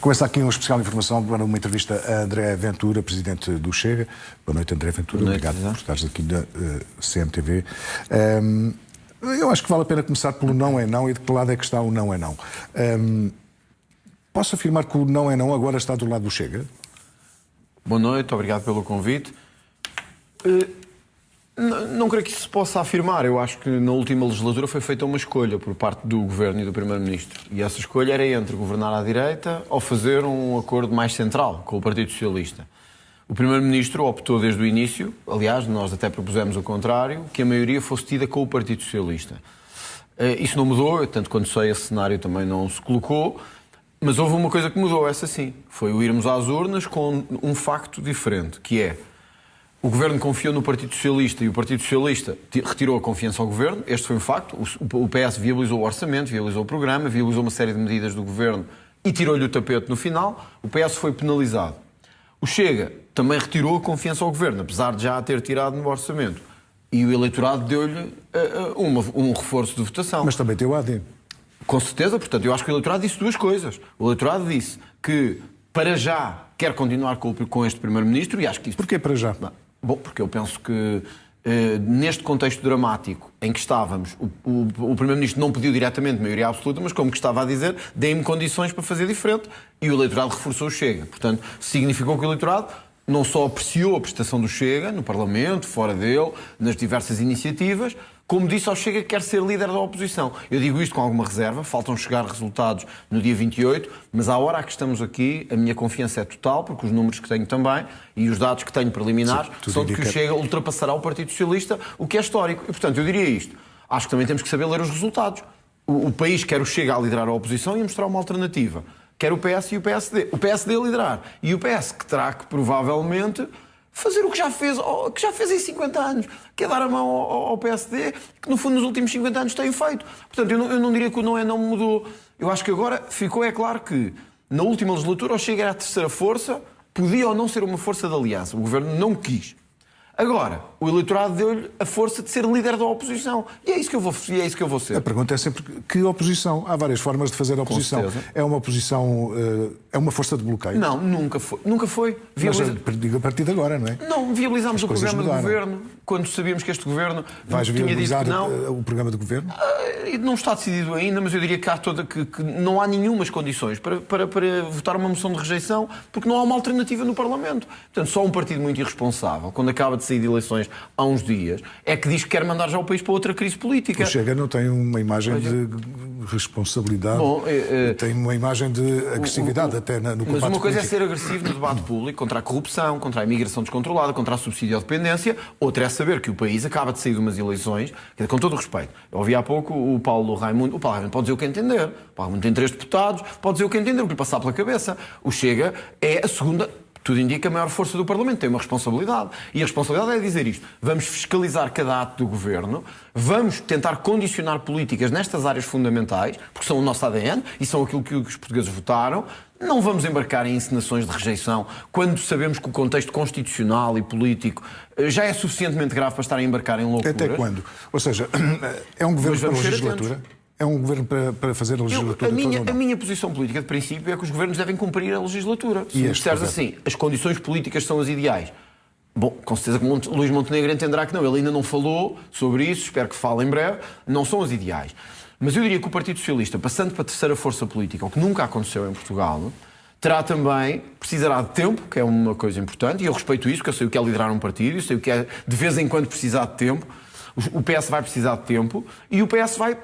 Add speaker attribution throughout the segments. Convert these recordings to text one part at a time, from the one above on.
Speaker 1: Começa aqui uma especial informação para uma entrevista a André Ventura, presidente do Chega. Boa noite, André Ventura. Obrigado por estares aqui na CMTV. Eu acho que vale a pena começar pelo não é não e de que lado é que está o não é não. Posso afirmar que o não é não agora está do lado do Chega?
Speaker 2: Boa noite, obrigado pelo convite. Não creio que isso se possa afirmar. Eu acho que na última legislatura foi feita uma escolha por parte do Governo e do Primeiro-Ministro. E essa escolha era entre governar à direita ou fazer um acordo mais central com o Partido Socialista. O Primeiro-Ministro optou desde o início, aliás, nós até propusemos o contrário, que a maioria fosse tida com o Partido Socialista. Isso não mudou, tanto quanto sei, esse cenário também não se colocou, mas houve uma coisa que mudou, essa sim. Foi o irmos às urnas com um facto diferente, que é: o Governo confiou no Partido Socialista e o Partido Socialista retirou a confiança ao Governo. Este foi um facto. O PS viabilizou o orçamento, viabilizou o programa, viabilizou uma série de medidas do Governo e tirou-lhe o tapete no final. O PS foi penalizado. O Chega também retirou a confiança ao Governo, apesar de já a ter tirado no orçamento. E o eleitorado deu-lhe um reforço de votação.
Speaker 1: Mas também tem o AD.
Speaker 2: Com certeza, portanto, eu acho que o eleitorado disse duas coisas. O eleitorado disse que, para já, quer continuar com este Primeiro-Ministro, e acho que isso...
Speaker 1: Porquê para já?
Speaker 2: Bom, porque eu penso que neste contexto dramático em que estávamos, o Primeiro-Ministro não pediu diretamente maioria absoluta, mas como que estava a dizer, deem-me condições para fazer diferente, e o eleitorado reforçou o Chega. Portanto, significou que o eleitorado não só apreciou a prestação do Chega, no Parlamento, fora dele, nas diversas iniciativas, como disse ao Chega que quer ser líder da oposição. Eu digo isto com alguma reserva, faltam chegar resultados no dia 28, mas à hora que estamos aqui, a minha confiança é total, porque os números que tenho também e os dados que tenho preliminares são de que o Chega ultrapassará o Partido Socialista, o que é histórico. E, portanto, eu diria isto. Acho que também temos que saber ler os resultados. O país quer o Chega a liderar a oposição e a mostrar uma alternativa. Quer o PS e o PSD. O PSD a liderar. E o PS que terá que, provavelmente, fazer o que já fez em 50 anos, que é dar a mão ao PSD, que no fundo nos últimos 50 anos tem feito. Portanto, eu não diria que o não é não mudou. Eu acho que agora ficou claro que na última legislatura o Chega era a terceira força, podia ou não ser uma força de aliança. O Governo não quis. Agora, o eleitorado deu-lhe a força de ser líder da oposição. E é isso que eu vou ser.
Speaker 1: A pergunta é sempre que oposição. Há várias formas de fazer oposição. É uma oposição, é uma força de bloqueio?
Speaker 2: Não, nunca foi. Nunca foi.
Speaker 1: Mas a partir de agora, não é?
Speaker 2: Não, viabilizámos o programa do Governo, quando sabíamos que este Governo tinha dito que não.
Speaker 1: O programa do Governo?
Speaker 2: Não está decidido ainda, mas eu diria que não há nenhumas condições para votar uma moção de rejeição, porque não há uma alternativa no Parlamento. Portanto, só um partido muito irresponsável, quando acaba de sair de eleições há uns dias, é que diz que quer mandar já o país para outra crise política.
Speaker 1: O Chega não tem uma imagem de responsabilidade, tem uma imagem de agressividade até no combate.
Speaker 2: Mas uma coisa
Speaker 1: político.
Speaker 2: É ser agressivo no debate público contra a corrupção, contra a imigração descontrolada, contra a subsídio-dependência. Outra é saber que o país acaba de sair de umas eleições, com todo o respeito. Eu ouvi há pouco o Paulo Raimundo pode dizer o que entender. O Paulo Raimundo tem 3 deputados, pode dizer o que entender, o que lhe passar pela cabeça. O Chega é a segunda... Tudo indica a maior força do Parlamento, tem uma responsabilidade. E a responsabilidade é dizer isto. Vamos fiscalizar cada ato do Governo, vamos tentar condicionar políticas nestas áreas fundamentais, porque são o nosso ADN e são aquilo que os portugueses votaram. Não vamos embarcar em encenações de rejeição quando sabemos que o contexto constitucional e político já é suficientemente grave para estar a embarcar em loucuras.
Speaker 1: Até quando? Ou seja, é um governo para a legislatura? É um governo para fazer a legislatura
Speaker 2: a minha posição política de princípio é que os governos devem cumprir a legislatura. Se me disseres assim, as condições políticas são as ideais. Bom, com certeza que Luís Montenegro entenderá que não. Ele ainda não falou sobre isso, espero que fale em breve. Não são as ideais. Mas eu diria que o Partido Socialista, passando para a terceira força política, o que nunca aconteceu em Portugal, precisará de tempo, que é uma coisa importante, e eu respeito isso, porque eu sei o que é liderar um partido, eu sei o que é de vez em quando precisar de tempo. O PS vai precisar de tempo e o PS vai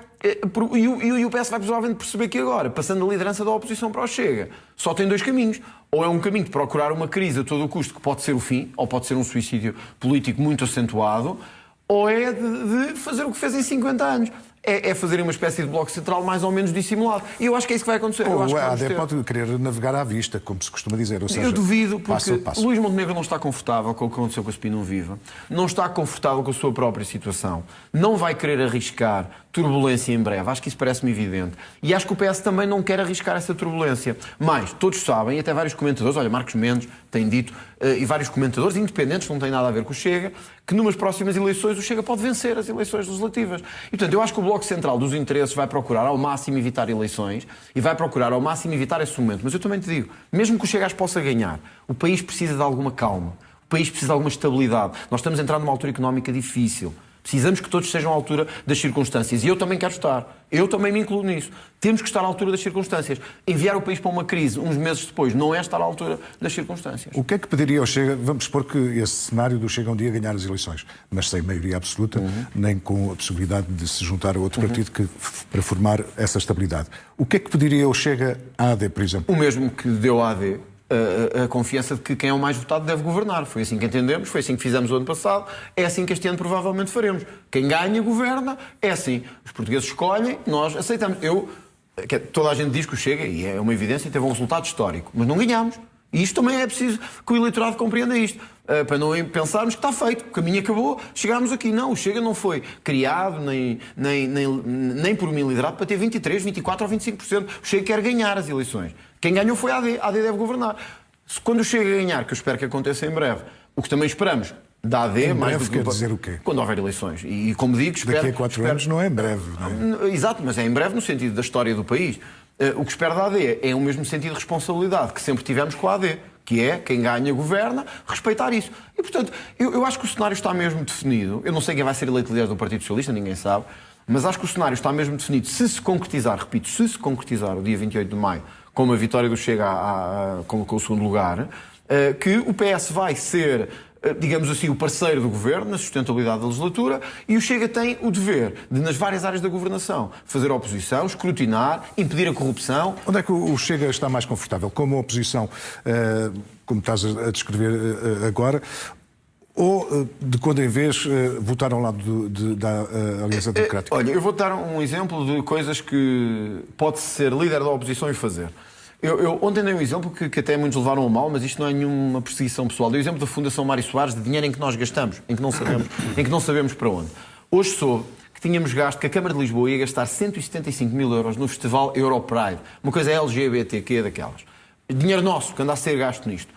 Speaker 2: provavelmente perceber que agora, passando a liderança da oposição para o Chega, só tem 2 caminhos. Ou é um caminho de procurar uma crise a todo o custo, que pode ser o fim, ou pode ser um suicídio político muito acentuado, ou é de fazer o que fez em 50 anos. É fazer uma espécie de bloco central mais ou menos dissimulado. E eu acho que é isso que vai acontecer.
Speaker 1: Ou a AD pode querer navegar à vista, como se costuma dizer. Ou seja,
Speaker 2: eu duvido, porque
Speaker 1: passo a passo.
Speaker 2: Luís Montenegro não está confortável com o que aconteceu com a Spin Viva, não está confortável com a sua própria situação, não vai querer arriscar turbulência em breve. Acho que isso parece-me evidente. E acho que o PS também não quer arriscar essa turbulência. Mas todos sabem, e até vários comentadores, olha, Marcos Mendes tem dito, e vários comentadores independentes, não têm nada a ver com o Chega, que numas próximas eleições o Chega pode vencer as eleições legislativas. E, portanto, eu acho que o Bloco Bloco Central dos interesses vai procurar ao máximo evitar eleições e vai procurar ao máximo evitar esse momento. Mas eu também te digo, mesmo que o Chega possa ganhar, o país precisa de alguma calma, o país precisa de alguma estabilidade. Nós estamos a entrar numa altura económica difícil. Precisamos que todos estejam à altura das circunstâncias. E eu também quero estar. Eu também me incluo nisso. Temos que estar à altura das circunstâncias. Enviar o país para uma crise uns meses depois não é estar à altura das circunstâncias.
Speaker 1: O que é que pediria ao Chega? Vamos supor que esse cenário do Chega um dia ganhar as eleições, mas sem maioria absoluta, nem com a possibilidade de se juntar a outro partido para formar essa estabilidade. O que é que pediria ao Chega à AD, por exemplo?
Speaker 2: O mesmo que deu à AD. A confiança de que quem é o mais votado deve governar. Foi assim que entendemos, foi assim que fizemos o ano passado, é assim que este ano provavelmente faremos. Quem ganha, governa, é assim. Os portugueses escolhem, nós aceitamos. Toda a gente diz que o Chega, e é uma evidência, teve um resultado histórico, mas não ganhamos. E isto também é preciso que o eleitorado compreenda isto, para não pensarmos que está feito, o caminho acabou, chegámos aqui. Não, o Chega não foi criado nem por mim liderado para ter 23%, 24% ou 25%. O Chega quer ganhar as eleições. Quem ganhou foi a AD. A AD deve governar. Quando o Chega ganhar, que eu espero que aconteça em breve, o que também esperamos da AD...
Speaker 1: Em breve quer dizer o quê?
Speaker 2: Quando houver eleições. E como digo, espero...
Speaker 1: Daqui a 4 anos não é em breve. Não é?
Speaker 2: Exato, mas é em breve no sentido da história do país. O que espero da AD é o mesmo sentido de responsabilidade que sempre tivemos com a AD, que é quem ganha governa, respeitar isso. E, portanto, eu acho que o cenário está mesmo definido. Eu não sei quem vai ser eleito líder do Partido Socialista, ninguém sabe, mas acho que o cenário está mesmo definido. Se se concretizar, repito, se se concretizar o dia 28 de maio, com a vitória do Chega com o segundo lugar, que o PS vai ser, digamos assim, o parceiro do governo na sustentabilidade da legislatura, e o Chega tem o dever de, nas várias áreas da governação, fazer oposição, escrutinar, impedir a corrupção.
Speaker 1: Onde é que o Chega está mais confortável? Como oposição, como estás a descrever agora, ou de quando em vez votar ao lado da Aliança Democrática?
Speaker 2: Olha, eu vou dar um exemplo de coisas que pode ser líder da oposição e fazer. Eu ontem dei um exemplo que até muitos levaram a mal, mas isto não é nenhuma perseguição pessoal. Dei o exemplo da Fundação Mário Soares, de dinheiro em que nós gastamos, em que não sabemos para onde. Hoje soube que tínhamos gasto, que a Câmara de Lisboa ia gastar 175 mil euros no Festival Europride, uma coisa LGBTQ daquelas. Dinheiro nosso que anda a ser gasto nisto.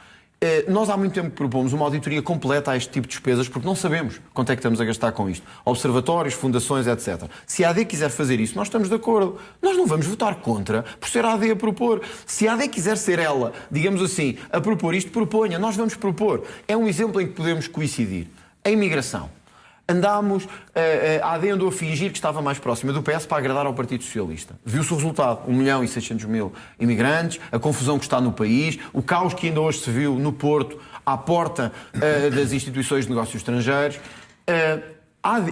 Speaker 2: Nós há muito tempo propomos uma auditoria completa a este tipo de despesas, porque não sabemos quanto é que estamos a gastar com isto. Observatórios, fundações, etc. Se a AD quiser fazer isso, nós estamos de acordo. Nós não vamos votar contra por ser a AD a propor. Se a AD quiser ser ela, digamos assim, a propor isto, proponha. Nós vamos propor. É um exemplo em que podemos coincidir. A imigração. A AD andou a fingir que estava mais próxima do PS para agradar ao Partido Socialista. Viu-se o resultado. 1.600.000 imigrantes, a confusão que está no país, o caos que ainda hoje se viu no Porto, à porta das instituições de negócios estrangeiros.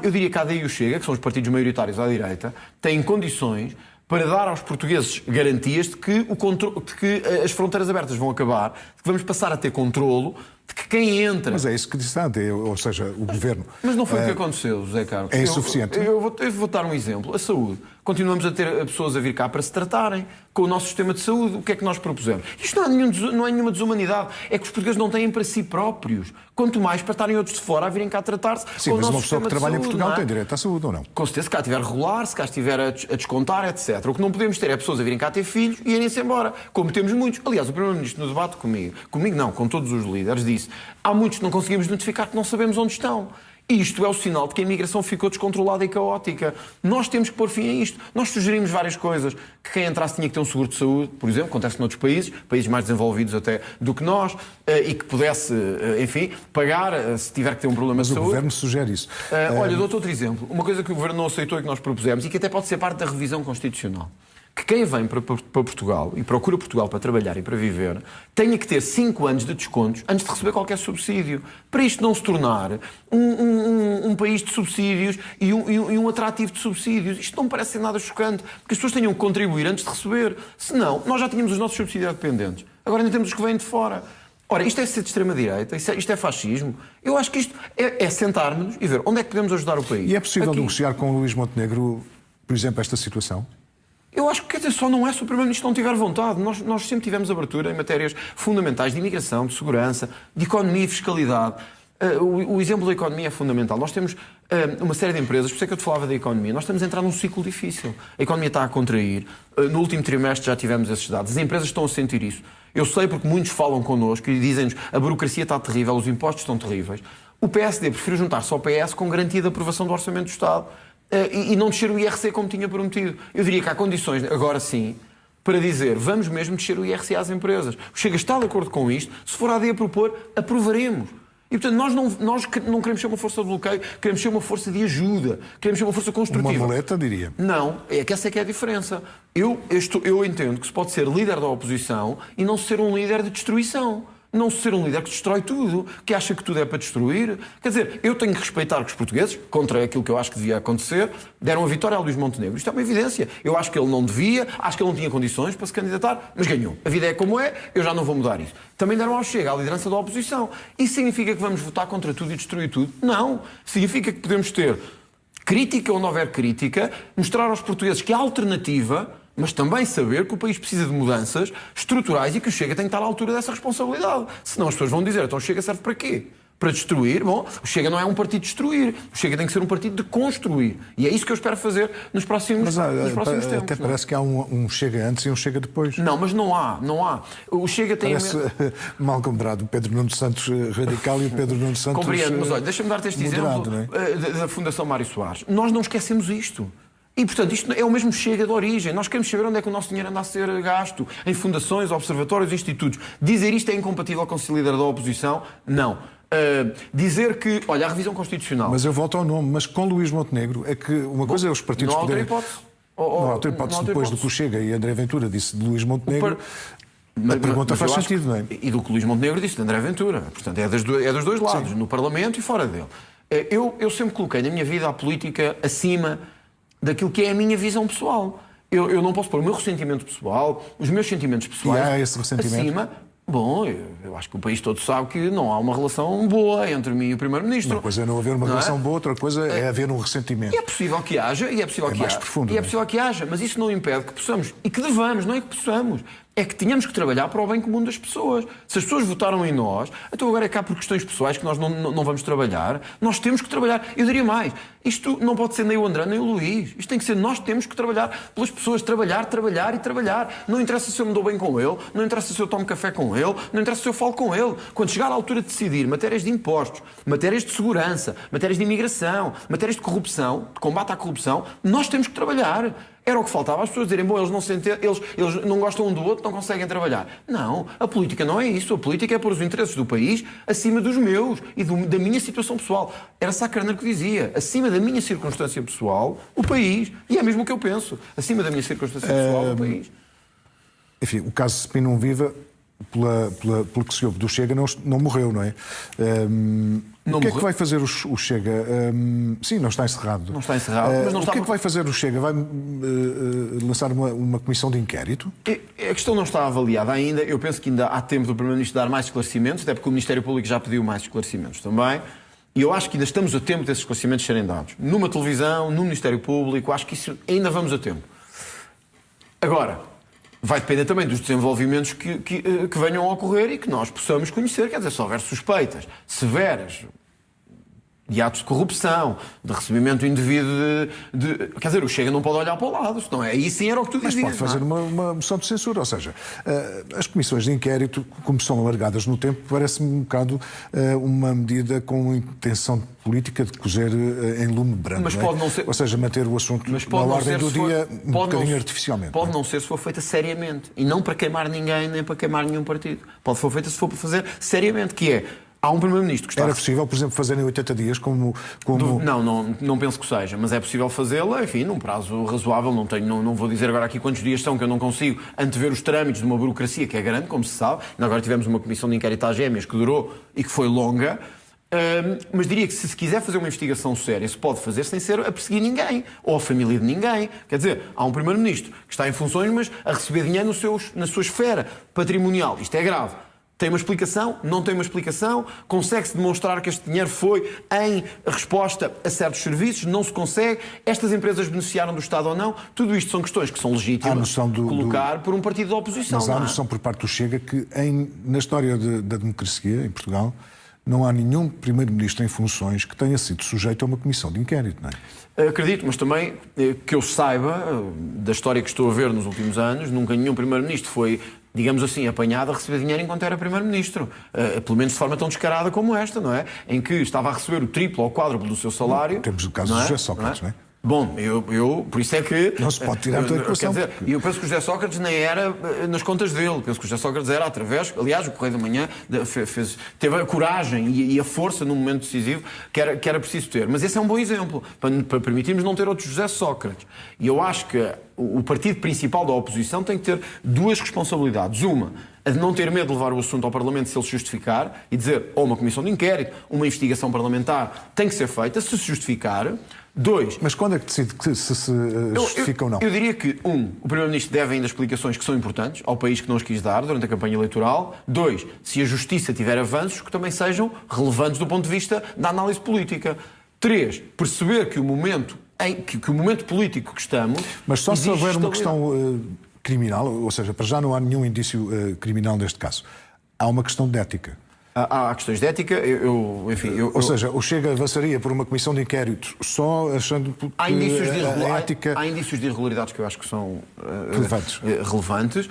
Speaker 2: Eu diria que a AD e o Chega, que são os partidos maioritários à direita, têm condições para dar aos portugueses garantias de que as fronteiras abertas vão acabar, de que vamos passar a ter controlo, de que quem entra...
Speaker 1: Mas é isso que disse a AD, ou seja, o Governo...
Speaker 2: Mas não foi o que aconteceu, José Carlos.
Speaker 1: É insuficiente.
Speaker 2: Eu vou dar um exemplo. A saúde. Continuamos a ter pessoas a vir cá para se tratarem com o nosso sistema de saúde. O que é que nós propusemos? Isto não é nenhuma desumanidade. É que os portugueses não têm para si próprios. Quanto mais para estarem outros de fora a virem cá tratar-se
Speaker 1: Sim,
Speaker 2: com o
Speaker 1: nosso
Speaker 2: nosso
Speaker 1: sistema de saúde. Sim, mas uma pessoa que trabalha em Portugal
Speaker 2: tem
Speaker 1: direito à saúde, ou não?
Speaker 2: Com certeza, se cá estiver regular, se cá estiver a descontar, etc. O que não podemos ter é pessoas a virem cá ter filhos e irem-se embora. Como temos muitos. Aliás, o Primeiro-Ministro no debate comigo não, com todos os líderes, disse: há muitos que não conseguimos notificar, que não sabemos onde estão. Isto é o sinal de que a imigração ficou descontrolada e caótica. Nós temos que pôr fim a isto. Nós sugerimos várias coisas. Que quem entrasse tinha que ter um seguro de saúde, por exemplo, acontece noutros países mais desenvolvidos até do que nós, e que pudesse, enfim, pagar se tiver que ter um problema de saúde.
Speaker 1: Mas o Governo sugere isso.
Speaker 2: Olha, dou-te outro exemplo. Uma coisa que o Governo não aceitou e que nós propusemos, e que até pode ser parte da revisão constitucional. Que quem vem para Portugal e procura Portugal para trabalhar e para viver tenha que ter 5 anos de descontos antes de receber qualquer subsídio. Para isto não se tornar um país de subsídios e um atrativo de subsídios. Isto não me parece ser nada chocante, porque as pessoas tenham que contribuir antes de receber. Senão, nós já tínhamos os nossos subsídios dependentes. Agora ainda temos os que vêm de fora. Ora, isto é ser de extrema-direita, isto é fascismo. Eu acho que isto é sentarmos-nos e ver onde é que podemos ajudar o país.
Speaker 1: E é possível negociar com o Luís Montenegro, por exemplo, esta situação?
Speaker 2: Eu acho que, quer dizer, só não é se o Primeiro-Ministro não tiver vontade. Nós sempre tivemos abertura em matérias fundamentais de imigração, de segurança, de economia e fiscalidade. O exemplo da economia é fundamental. Nós temos uma série de empresas, por isso é que eu te falava da economia. Nós estamos a entrar num ciclo difícil. A economia está a contrair. No último trimestre já tivemos esses dados. As empresas estão a sentir isso. Eu sei porque muitos falam connosco e dizem-nos a burocracia está terrível, os impostos estão terríveis. O PSD preferiu juntar-se ao PS com garantia de aprovação do Orçamento do Estado. e não descer o IRC como tinha prometido. Eu diria que há condições, agora sim, para dizer, vamos mesmo descer o IRC às empresas. O Chega está de acordo com isto. Se for a AD a propor, aprovaremos. E, portanto, nós não queremos ser uma força de bloqueio, queremos ser uma força de ajuda, queremos ser uma força construtiva.
Speaker 1: Uma muleta, diria.
Speaker 2: Não, é que essa é que é a diferença. Eu entendo que se pode ser líder da oposição e não ser um líder de destruição. Não ser um líder que destrói tudo, que acha que tudo é para destruir. Quer dizer, eu tenho que respeitar que os portugueses, contra aquilo que eu acho que devia acontecer, deram a vitória a Luís Montenegro. Isto é uma evidência. Eu acho que ele não devia, acho que ele não tinha condições para se candidatar, mas ganhou. A vida é como é, eu já não vou mudar isso. Também deram ao Chega a liderança da oposição. Isso significa que vamos votar contra tudo e destruir tudo? Não. Significa que podemos ter crítica onde houver crítica, mostrar aos portugueses que há alternativa, mas também saber que o país precisa de mudanças estruturais e que o Chega tem que estar à altura dessa responsabilidade. Senão as pessoas vão dizer, então o Chega serve para quê? Para destruir? Bom, o Chega não é um partido de destruir. O Chega tem que ser um partido de construir. E é isso que eu espero fazer nos próximos tempos.
Speaker 1: Até parece que há um Chega antes e um Chega depois.
Speaker 2: Não, mas não há. O Chega tem...
Speaker 1: Parece mal comprado. O Pedro Nuno Santos radical e o Pedro Nuno Santos...
Speaker 2: Compreendo, mas olha, deixa-me dar-te este exemplo da Fundação Mário Soares. Nós não esquecemos isto. E, portanto, isto é o mesmo Chega de origem. Nós queremos saber onde é que o nosso dinheiro anda a ser gasto. Em fundações, observatórios, institutos. Dizer isto é incompatível com ser líder da oposição? Não. Dizer que, olha, a revisão constitucional...
Speaker 1: Mas eu volto ao nome, mas com Luís Montenegro, é que uma coisa é os partidos poderem... Não há outra hipótese depois do que o Chega e André Ventura disse de Luís Montenegro... A pergunta faz sentido, não é?
Speaker 2: E do que Luís Montenegro disse de André Ventura. Portanto, é dos dois lados, sim, no Parlamento e fora dele. Eu sempre coloquei na minha vida a política acima daquilo que é a minha visão pessoal. Eu não posso pôr o meu ressentimento pessoal, os meus sentimentos pessoais...
Speaker 1: E há esse ressentimento?
Speaker 2: Acima... Bom, eu acho que o país todo sabe que não há uma relação boa entre mim e o Primeiro-Ministro.
Speaker 1: Uma coisa é não haver uma relação boa, outra coisa é haver um ressentimento.
Speaker 2: E é possível que haja, e é possível que
Speaker 1: mais
Speaker 2: haja.
Speaker 1: Profundo,
Speaker 2: e é possível que haja, mas isso não impede que possamos, e que devamos, não é que possamos, é que tínhamos que trabalhar para o bem comum das pessoas. Se as pessoas votaram em nós, então agora é cá por questões pessoais que nós não vamos trabalhar. Nós temos que trabalhar. Eu diria mais, isto não pode ser nem o André nem o Luís. Isto tem que ser nós temos que trabalhar pelas pessoas. Trabalhar, trabalhar e trabalhar. Não interessa se eu me dou bem com ele, não interessa se eu tomo café com ele, não interessa se eu falo com ele. Quando chegar à altura de decidir matérias de impostos, matérias de segurança, matérias de imigração, matérias de corrupção, de combate à corrupção, nós temos que trabalhar. Era o que faltava, as pessoas dizerem, bom, eles não gostam um do outro, não conseguem trabalhar. Não, a política não é isso. A política é pôr os interesses do país acima dos meus e da minha situação pessoal. Era Sá Carneiro que dizia, acima da minha circunstância pessoal, o país. E é mesmo o que eu penso. Acima da minha circunstância pessoal, o país.
Speaker 1: Enfim, o caso Spinum Viva, pelo que se ouve do Chega, não morreu, não é? O que é que vai fazer o Chega? Sim, não está encerrado.
Speaker 2: Não está encerrado. Mas não
Speaker 1: o que é que vai fazer o Chega? Vai lançar uma comissão de inquérito?
Speaker 2: A questão não está avaliada ainda. Eu penso que ainda há tempo do Primeiro-Ministro dar mais esclarecimentos, até porque o Ministério Público já pediu mais esclarecimentos também. E eu acho que ainda estamos a tempo desses esclarecimentos serem dados. Numa televisão, no Ministério Público, acho que isso ainda vamos a tempo. Agora, vai depender também dos desenvolvimentos que venham a ocorrer e que nós possamos conhecer. Quer dizer, se houver suspeitas severas de atos de corrupção, de recebimento indevido Quer dizer, o Chega não pode olhar para o lado, senão aí sim era o que tu dizias.
Speaker 1: Mas pode fazer uma moção de censura, ou seja, as comissões de inquérito, como são alargadas no tempo, parece-me um bocado uma medida com intenção política de cozer em lume branco.
Speaker 2: Mas pode não ser...
Speaker 1: Ou seja, manter o assunto na ordem do dia um bocadinho artificialmente.
Speaker 2: Pode não ser se for feita seriamente. E não para queimar ninguém, nem para queimar nenhum partido. Pode ser feita se for para fazer seriamente, que é... Há um Primeiro-Ministro que está...
Speaker 1: Era possível, por exemplo, fazer em 80 dias como...
Speaker 2: Não penso que seja, mas é possível fazê-la, enfim, num prazo razoável. Não vou dizer agora aqui quantos dias são, que eu não consigo antever os trâmites de uma burocracia que é grande, como se sabe. Agora tivemos uma comissão de inquérito às gêmeas que durou e que foi longa. Mas diria que se quiser fazer uma investigação séria, se pode fazer sem ser a perseguir ninguém, ou a família de ninguém. Quer dizer, há um Primeiro-Ministro que está em funções, mas a receber dinheiro na sua esfera patrimonial. Isto é grave. Tem uma explicação? Não tem uma explicação? Consegue-se demonstrar que este dinheiro foi em resposta a certos serviços? Não se consegue? Estas empresas beneficiaram do Estado ou não? Tudo isto são questões que são legítimas de colocar por um partido da oposição.
Speaker 1: Mas há a noção por parte do Chega que na história da democracia em Portugal não há nenhum Primeiro-Ministro em funções que tenha sido sujeito a uma comissão de inquérito, não é?
Speaker 2: Acredito, mas também que eu saiba, da história que estou a ver nos últimos anos, nunca nenhum Primeiro-Ministro foi, digamos assim, apanhado a receber dinheiro enquanto era Primeiro-Ministro. Pelo menos de forma tão descarada como esta, não é? Em que estava a receber o triplo ou o quádruplo do seu salário.
Speaker 1: Temos o caso de José Sócrates, não é?
Speaker 2: Bom, por isso é que...
Speaker 1: Não se pode tirar toda a equação.
Speaker 2: Quer dizer, eu penso que o José Sócrates nem era nas contas dele. Penso que o José Sócrates era através... Aliás, o Correio da Manhã teve a coragem e a força num momento decisivo que era preciso ter. Mas esse é um bom exemplo para permitirmos não ter outro José Sócrates. E eu acho que o partido principal da oposição tem que ter duas responsabilidades. Uma, a de não ter medo de levar o assunto ao Parlamento se ele se justificar e dizer ou uma comissão de inquérito, uma investigação parlamentar tem que ser feita, se justificar. Dois...
Speaker 1: Mas quando é que decide que se justifica ou não?
Speaker 2: Eu diria que, o Primeiro-Ministro deve ainda explicações que são importantes ao país que não os quis dar durante a campanha eleitoral. Dois, se a Justiça tiver avanços que também sejam relevantes do ponto de vista da análise política. Três, perceber que o momento político que estamos...
Speaker 1: Mas só se houver uma questão criminal, ou seja, para já não há nenhum indício criminal neste caso. Há uma questão de ética.
Speaker 2: Há questões de ética,
Speaker 1: Ou seja, o Chega avançaria por uma comissão de inquérito só achando que
Speaker 2: há indícios de
Speaker 1: ética...
Speaker 2: Há indícios de irregularidades que eu acho que são
Speaker 1: relevantes,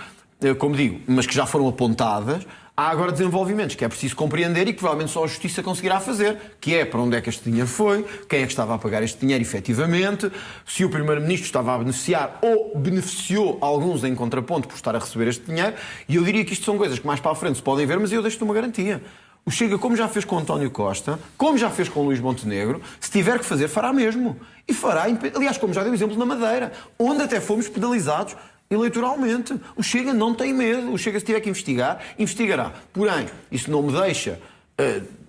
Speaker 2: como digo, mas que já foram apontadas. Há agora desenvolvimentos que é preciso compreender e que provavelmente só a Justiça conseguirá fazer, que é para onde é que este dinheiro foi, quem é que estava a pagar este dinheiro efetivamente, se o Primeiro-Ministro estava a beneficiar ou beneficiou alguns em contraponto por estar a receber este dinheiro. E eu diria que isto são coisas que mais para a frente se podem ver, mas eu deixo-te uma garantia. O Chega, como já fez com António Costa, como já fez com Luís Montenegro, se tiver que fazer, fará mesmo. E fará, aliás, como já deu exemplo na Madeira, onde até fomos penalizados eleitoralmente. O Chega não tem medo. O Chega, se tiver que investigar, investigará. Porém, isso não me deixa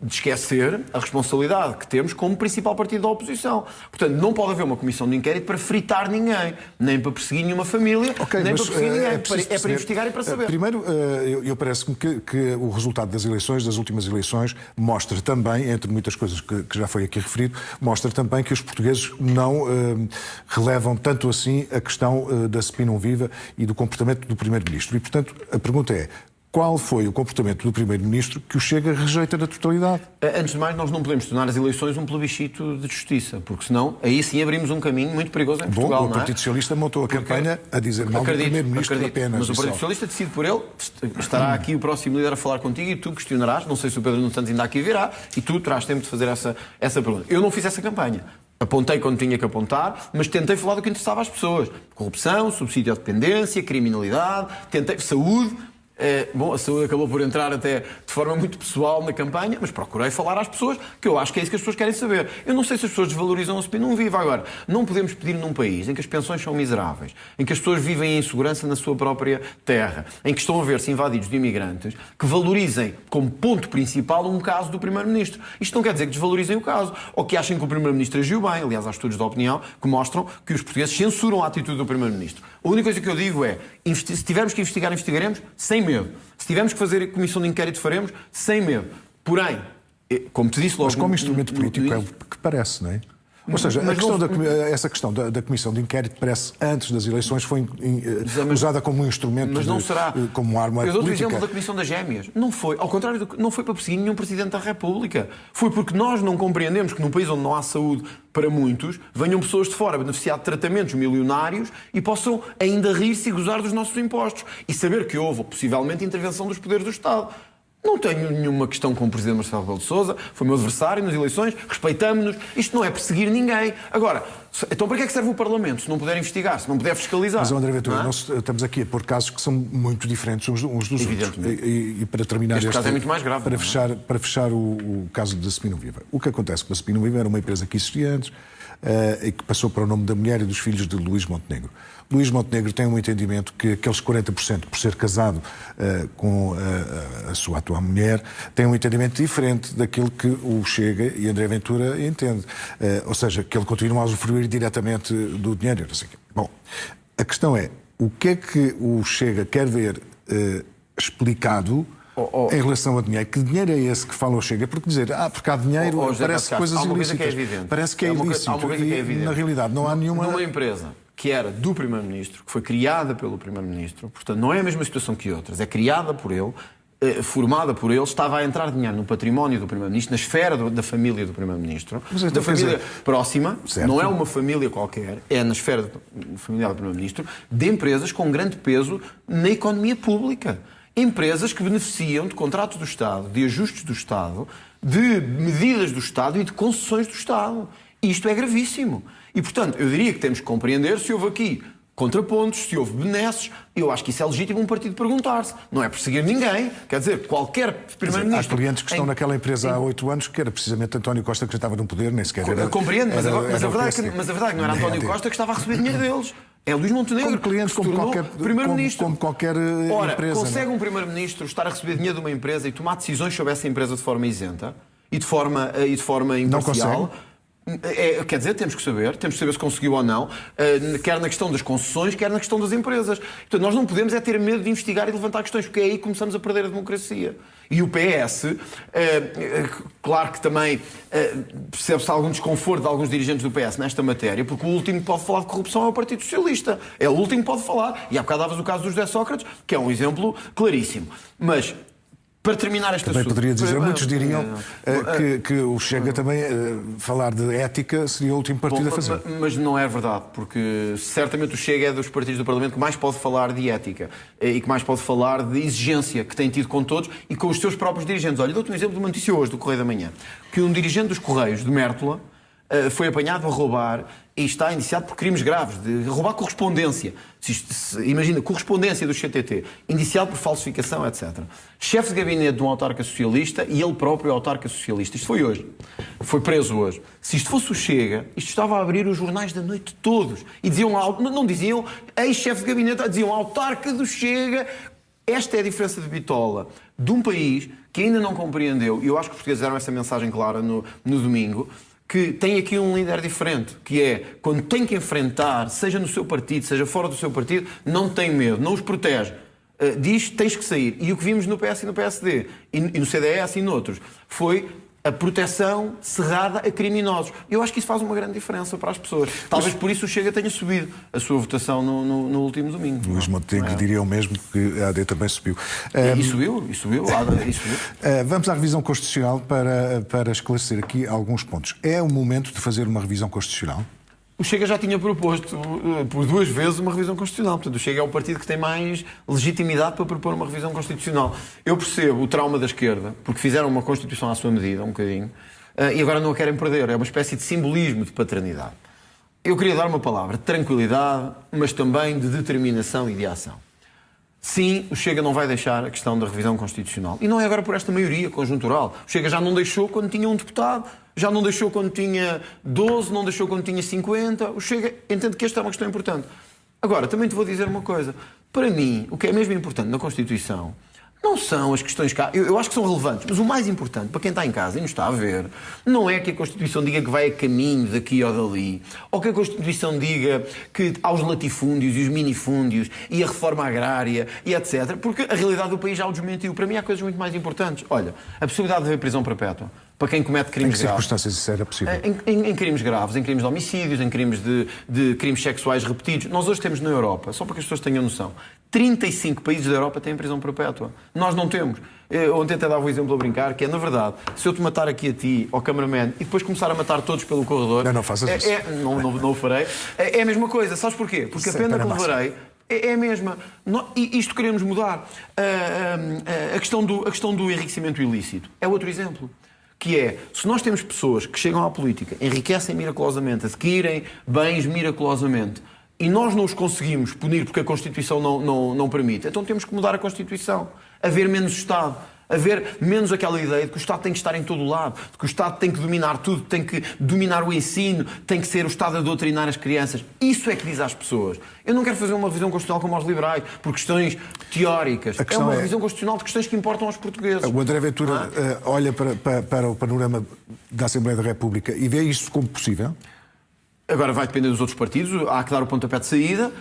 Speaker 2: de esquecer a responsabilidade que temos como principal partido da oposição. Portanto, não pode haver uma comissão de inquérito para fritar ninguém, nem para perseguir nenhuma família, nem para perseguir ninguém. É para investigar e para saber.
Speaker 1: Primeiro, eu parece-me que o resultado das últimas eleições, mostra também, entre muitas coisas que já foi aqui referido, mostra também que os portugueses não relevam tanto assim a questão da Spinum Viva e do comportamento do Primeiro-Ministro. E, portanto, a pergunta é: qual foi o comportamento do Primeiro-Ministro que o Chega rejeita na totalidade?
Speaker 2: Antes de mais, nós não podemos tornar as eleições um plebiscito de justiça, porque senão aí sim abrimos um caminho muito perigoso em Portugal.
Speaker 1: Bom, o Partido Socialista montou a campanha a dizer mal do Primeiro-Ministro apenas.
Speaker 2: Mas o Partido Socialista decide por ele. Estará aqui o próximo líder a falar contigo e tu questionarás. Não sei se o Pedro Nuno Santos ainda aqui virá e tu terás tempo de fazer essa pergunta. Eu não fiz essa campanha. Apontei quando tinha que apontar, mas tentei falar do que interessava às pessoas. Corrupção, subsídio à dependência, criminalidade, saúde. Bom, a saúde acabou por entrar até de forma muito pessoal na campanha, mas procurei falar às pessoas, que eu acho que é isso que as pessoas querem saber. Eu não sei se as pessoas desvalorizam a Spinum Viva. Agora, não podemos pedir num país em que as pensões são miseráveis, em que as pessoas vivem em insegurança na sua própria terra, em que estão a ver-se invadidos de imigrantes, que valorizem como ponto principal um caso do Primeiro-Ministro. Isto não quer dizer que desvalorizem o caso, ou que achem que o Primeiro-Ministro agiu bem. Aliás, há estudos de opinião que mostram que os portugueses censuram a atitude do Primeiro-Ministro. A única coisa que eu digo é, se tivermos que investigar, investigaremos sem medo. Se tivermos que fazer comissão de inquérito, faremos sem medo. Porém, como te disse logo...
Speaker 1: Mas como instrumento político é o que parece, não é? Ou seja, essa questão da comissão de inquérito parece, antes das eleições, foi usada como um instrumento,
Speaker 2: mas não será.
Speaker 1: Como uma arma política.
Speaker 2: Eu dou-te o exemplo da Comissão das Gêmeas. Não foi. Ao contrário, não foi para perseguir nenhum Presidente da República. Foi porque nós não compreendemos que num país onde não há saúde para muitos, venham pessoas de fora beneficiar de tratamentos milionários e possam ainda rir-se e gozar dos nossos impostos. E saber que houve, possivelmente, intervenção dos poderes do Estado. Não tenho nenhuma questão com o Presidente Marcelo Rebelo de Sousa, foi meu adversário nas eleições, respeitamo-nos. Isto não é perseguir ninguém. Agora, então para que é que serve o Parlamento se não puder investigar, se não puder fiscalizar?
Speaker 1: Mas, André Ventura, nós estamos aqui a pôr casos que são muito diferentes uns dos outros. E para terminar
Speaker 2: este caso é muito mais grave.
Speaker 1: Para fechar o caso da Spinum Viva. O que acontece com a Spinum Viva era uma empresa que existia antes e que passou para o nome da mulher e dos filhos de Luís Montenegro. Luís Montenegro tem um entendimento que aqueles 40%, por ser casado com a sua atual mulher, tem um entendimento diferente daquilo que o Chega e André Ventura entende. Ou seja, que ele continua a usufruir diretamente do dinheiro. Bom, a questão é, o que é que o Chega quer ver explicado em relação a dinheiro? Que dinheiro é esse que fala o Chega? Porque dizer, porque há dinheiro, parece coisas ilícitas. Parece que é ilícito. E, na realidade, não há nenhuma...
Speaker 2: Numa empresa que era do Primeiro-Ministro, que foi criada pelo Primeiro-Ministro, portanto, não é a mesma situação que outras, é criada por ele, formada por ele, estava a entrar dinheiro no património do Primeiro-Ministro, na esfera da família do Primeiro-Ministro, da família próxima, certo. Não é uma família qualquer, é na esfera familiar do Primeiro-Ministro, de empresas com grande peso na economia pública. Empresas que beneficiam de contratos do Estado, de ajustes do Estado, de medidas do Estado e de concessões do Estado. Isto é gravíssimo. E, portanto, eu diria que temos que compreender se houve aqui contrapontos, se houve benesses. Eu acho que isso é legítimo um partido perguntar-se. Não é perseguir ninguém. Quer dizer, qualquer primeiro-ministro...
Speaker 1: Há clientes que estão naquela empresa há 8 anos, que era precisamente António Costa que já estava no poder, nem sequer era...
Speaker 2: Compreendo, mas a verdade é que não era António Costa que estava a receber dinheiro deles. É Luís Montenegro.
Speaker 1: Como clientes, como qualquer
Speaker 2: Ora,
Speaker 1: empresa.
Speaker 2: Consegue um primeiro-ministro estar a receber dinheiro de uma empresa e tomar decisões sobre essa empresa de forma isenta e de forma imparcial? Quer dizer, temos que saber se conseguiu ou não, quer na questão das concessões, quer na questão das empresas. Portanto, nós não podemos ter medo de investigar e de levantar questões, porque é aí que começamos a perder a democracia. E o PS, claro que também percebe-se algum desconforto de alguns dirigentes do PS nesta matéria, porque o último que pode falar de corrupção é o Partido Socialista. É o último que pode falar. E há bocado davas o caso do José Sócrates, que é um exemplo claríssimo. Mas... para terminar esta
Speaker 1: também poderia dizer, muitos diriam que o Chega também, falar de ética, seria o último partido a fazer.
Speaker 2: Mas não é verdade, porque certamente o Chega é dos partidos do Parlamento que mais pode falar de ética e que mais pode falar de exigência que tem tido com todos e com os seus próprios dirigentes. Olha, dou-te um exemplo de uma notícia hoje do Correio da Manhã, que um dirigente dos Correios, de Mértola, foi apanhado a roubar e está indiciado por crimes graves, de roubar correspondência. Imagina, correspondência do CTT, indiciado por falsificação, etc. Chefe de gabinete de um autarca socialista e ele próprio autarca socialista. Isto foi hoje. Foi preso hoje. Se isto fosse o Chega, isto estava a abrir os jornais da noite todos. E diziam lá, não diziam ex-chefe de gabinete, diziam autarca do Chega. Esta é a diferença de bitola de um país que ainda não compreendeu, e eu acho que os portugueses deram essa mensagem clara no domingo, que tem aqui um líder diferente, que é, quando tem que enfrentar, seja no seu partido, seja fora do seu partido, não tem medo, não os protege. Diz, tens que sair. E o que vimos no PS e no PSD, e no CDS e noutros, foi a proteção cerrada a criminosos. Eu acho que isso faz uma grande diferença para as pessoas. Talvez por isso o Chega tenha subido a sua votação no último domingo.
Speaker 1: Luís Montenegro diria o mesmo, que a AD também subiu.
Speaker 2: E subiu.
Speaker 1: Vamos à revisão constitucional para esclarecer aqui alguns pontos. É o momento de fazer uma revisão constitucional?
Speaker 2: O Chega já tinha proposto por 2 vezes uma revisão constitucional. Portanto, o Chega é o partido que tem mais legitimidade para propor uma revisão constitucional. Eu percebo o trauma da esquerda, porque fizeram uma Constituição à sua medida, um bocadinho, e agora não a querem perder. É uma espécie de simbolismo de paternidade. Eu queria dar uma palavra de tranquilidade, mas também de determinação e de ação. Sim, o Chega não vai deixar a questão da revisão constitucional. E não é agora por esta maioria conjuntural. O Chega já não deixou quando tinha um deputado, já não deixou quando tinha 12, não deixou quando tinha 50. O Chega entende que esta é uma questão importante. Agora, também te vou dizer uma coisa. Para mim, o que é mesmo importante na Constituição não são as questões cá. Eu acho que são relevantes, mas o mais importante para quem está em casa e nos está a ver não é que a Constituição diga que vai a caminho daqui ou dali, ou que a Constituição diga que aos latifúndios e os minifúndios e a reforma agrária e etc. Porque a realidade do país já o desmentiu. Para mim há coisas muito mais importantes. Olha, a possibilidade de haver prisão perpétua para quem comete crimes graves.
Speaker 1: Em que circunstâncias isso era possível?
Speaker 2: Em crimes graves, em crimes de homicídios, em crimes de crimes sexuais repetidos. Nós hoje temos na Europa, só para que as pessoas tenham noção, 35 países da Europa têm prisão perpétua. Nós não temos. Ontem até dava um exemplo a brincar, que é, na verdade, se eu te matar aqui a ti, ao cameraman, e depois começar a matar todos pelo corredor...
Speaker 1: Não faças isso.
Speaker 2: Não o farei. É a mesma coisa. Sabes porquê? Porque a pena que levarei é a mesma. E isto queremos mudar. A questão do enriquecimento ilícito é outro exemplo. Que é, se nós temos pessoas que chegam à política, enriquecem miraculosamente, adquirem bens miraculosamente, e nós não os conseguimos punir porque a Constituição não permite, então temos que mudar a Constituição. Haver menos Estado. Haver menos aquela ideia de que o Estado tem que estar em todo o lado, de que o Estado tem que dominar tudo, tem que dominar o ensino, tem que ser o Estado a doutrinar as crianças. Isso é que diz às pessoas. Eu não quero fazer uma revisão constitucional como aos liberais, por questões teóricas. É uma revisão constitucional de questões que importam aos portugueses.
Speaker 1: O André Ventura olha para o panorama da Assembleia da República e vê isto como possível?
Speaker 2: Agora vai depender dos outros partidos, há que dar o pontapé de saída.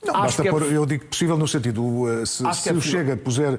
Speaker 1: Não, basta pôr, eu digo possível no sentido, se o Chega puser...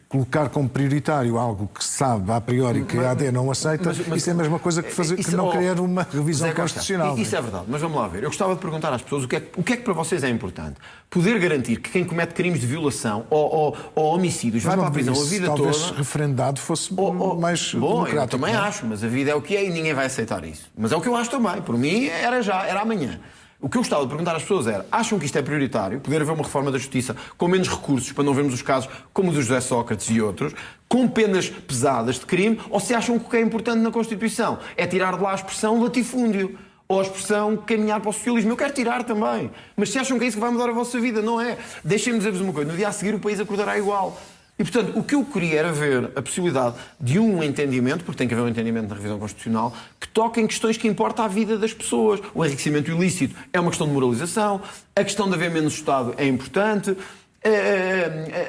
Speaker 1: colocar como prioritário algo que sabe a priori que a AD não aceita, isso é a mesma coisa que fazer que não querer uma revisão constitucional.
Speaker 2: Isso é verdade, mas vamos lá ver. Eu gostava de perguntar às pessoas o que é que para vocês é importante. Poder garantir que quem comete crimes de violação ou homicídios vai para a prisão a vida toda...
Speaker 1: Talvez referendado fosse mais democrático.
Speaker 2: Eu também acho, mas a vida é o que é e ninguém vai aceitar isso. Mas é o que eu acho também. Por mim era amanhã. O que eu gostava de perguntar às pessoas era: acham que isto é prioritário? Poder haver uma reforma da justiça com menos recursos, para não vermos os casos como o do José Sócrates e outros, com penas pesadas de crime, ou se acham que o que é importante na Constituição é tirar de lá a expressão latifúndio ou a expressão caminhar para o socialismo? Eu quero tirar também. Mas se acham que é isso que vai mudar a vossa vida, não é. Deixem-me dizer-vos uma coisa: no dia a seguir o país acordará igual. E, portanto, o que eu queria era ver a possibilidade de um entendimento, porque tem que haver um entendimento na revisão constitucional, que toque em questões que importam à vida das pessoas. O enriquecimento ilícito é uma questão de moralização, a questão de haver menos Estado é importante,